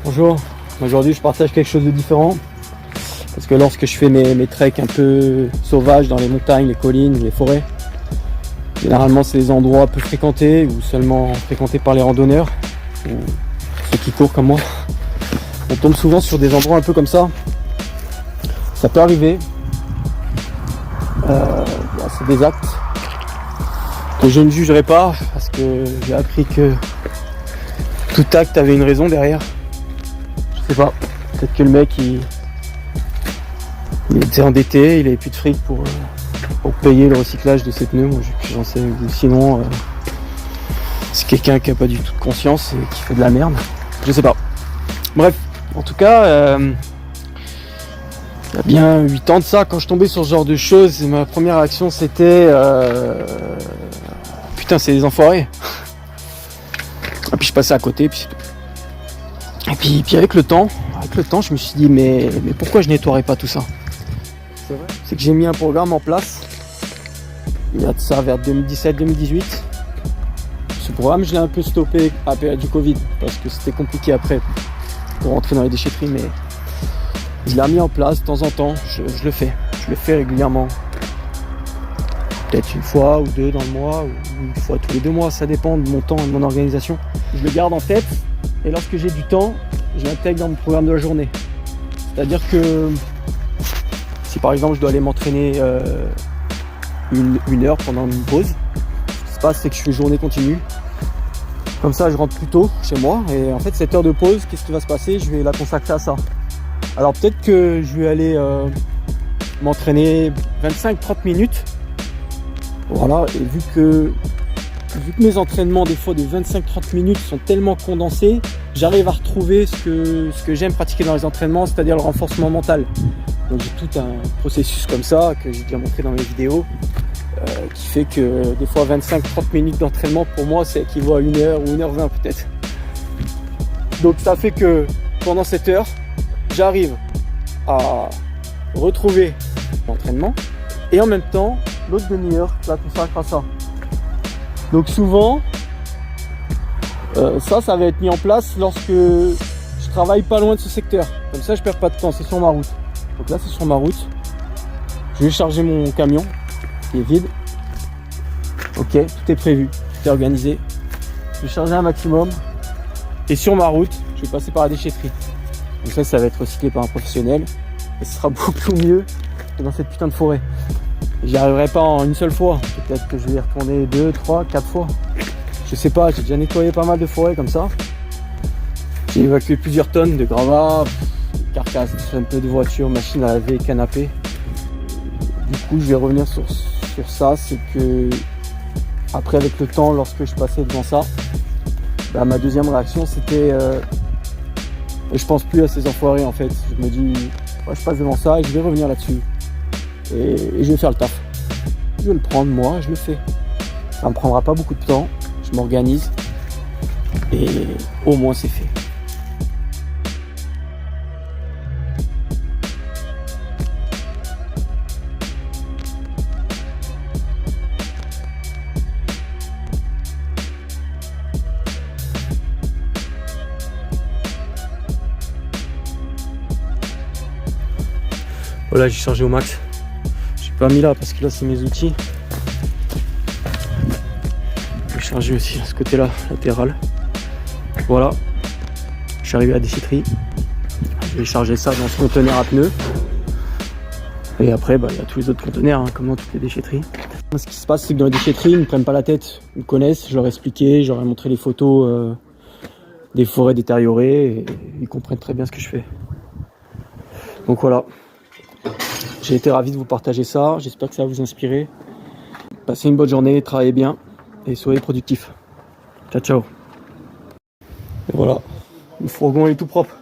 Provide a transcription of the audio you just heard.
Bonjour, aujourd'hui je partage quelque chose de différent parce que lorsque je fais mes treks un peu sauvages dans les montagnes, les collines, les forêts, généralement c'est des endroits peu fréquentés ou seulement fréquentés par les randonneurs ou ceux qui courent comme moi. On tombe souvent sur des endroits un peu comme ça. Ça peut arriver. C'est des actes que je ne jugerai pas parce que j'ai appris que tout acte avait une raison derrière. Je sais pas, peut-être que le mec il était endetté, il avait plus de fric pour payer le recyclage de ses pneus, moi j'en sais, ou sinon c'est quelqu'un qui a pas du tout de conscience et qui fait de la merde, je sais pas. Bref, en tout cas, il y a bien 8 ans de ça, quand je tombais sur ce genre de choses, ma première réaction c'était putain, c'est des enfoirés. Et puis je passais à côté, puis c'est tout. Et puis avec le temps, je me suis dit mais pourquoi je nettoierais pas tout ça? C'est que j'ai mis un programme en place il y a de ça vers 2017-2018. Ce programme je l'ai un peu stoppé à la période du Covid parce que c'était compliqué après pour rentrer dans les déchetteries, mais je l'ai mis en place de temps en temps, je le fais régulièrement. Peut-être une fois ou deux dans le mois ou une fois tous les 2 mois, ça dépend de mon temps et de mon organisation. Je le garde en tête et lorsque j'ai du temps, je l'intègre dans mon programme de la journée. C'est-à-dire que si par exemple je dois aller m'entraîner une heure pendant une pause, ce qui se passe c'est que je fais journée continue. Comme ça je rentre plus tôt chez moi et en fait cette heure de pause, qu'est-ce qui va se passer? Je vais la consacrer à ça. Alors peut-être que je vais aller m'entraîner 25-30 minutes. Voilà, et vu que mes entraînements des fois de 25-30 minutes sont tellement condensés, j'arrive à retrouver ce que j'aime pratiquer dans les entraînements, c'est-à-dire le renforcement mental. Donc j'ai tout un processus comme ça que j'ai déjà montré dans mes vidéos qui fait que des fois 25-30 minutes d'entraînement pour moi ça équivaut à 1 heure ou 1h20 peut-être. Donc ça fait que pendant cette heure, j'arrive à retrouver l'entraînement et en même temps l'autre demi-heure je la consacre à ça. Donc souvent ça va être mis en place lorsque je travaille pas loin de ce secteur, comme ça je perds pas de temps, c'est sur ma route. Donc là c'est sur ma route, je vais charger mon camion qui est vide. Ok, tout est prévu, tout est organisé, je vais charger un maximum et sur ma route je vais passer par la déchetterie. Donc ça va être recyclé par un professionnel et ce sera beaucoup mieux que dans cette putain de forêt. J'y arriverai pas en une seule fois, peut-être que je vais y retourner 2, 3, 4 fois. Je sais pas, j'ai déjà nettoyé pas mal de forêts comme ça. J'ai évacué plusieurs tonnes de gravats, carcasses, un peu de voitures, machines à laver, canapés. Du coup je vais revenir sur ça, c'est que après avec le temps, lorsque je passais devant ça, bah, ma deuxième réaction c'était je pense plus à ces enfoirés en fait. Je me dis ouais, je passe devant ça et je vais revenir là-dessus. Et je vais faire le taf. Je vais le prendre moi, je le fais. Ça me prendra pas beaucoup de temps, je m'organise et au moins c'est fait. Voilà, j'ai chargé au max. J'ai pas mis là parce que là c'est mes outils. Je vais charger aussi à ce côté là, latéral. Voilà. Je suis arrivé à la déchetterie. Je vais charger ça dans ce conteneur à pneus. Et après, il y a tous les autres conteneurs, comme dans toutes les déchetteries. Ce qui se passe, c'est que dans les déchetteries, ils ne me prennent pas la tête. Ils me connaissent, je leur ai expliqué, j'aurais montré les photos des forêts détériorées. Et ils comprennent très bien ce que je fais. Donc voilà. J'ai été ravi de vous partager ça, j'espère que ça va vous inspirer. Passez une bonne journée, travaillez bien et soyez productifs. Ciao ciao. Et voilà, le fourgon est tout propre.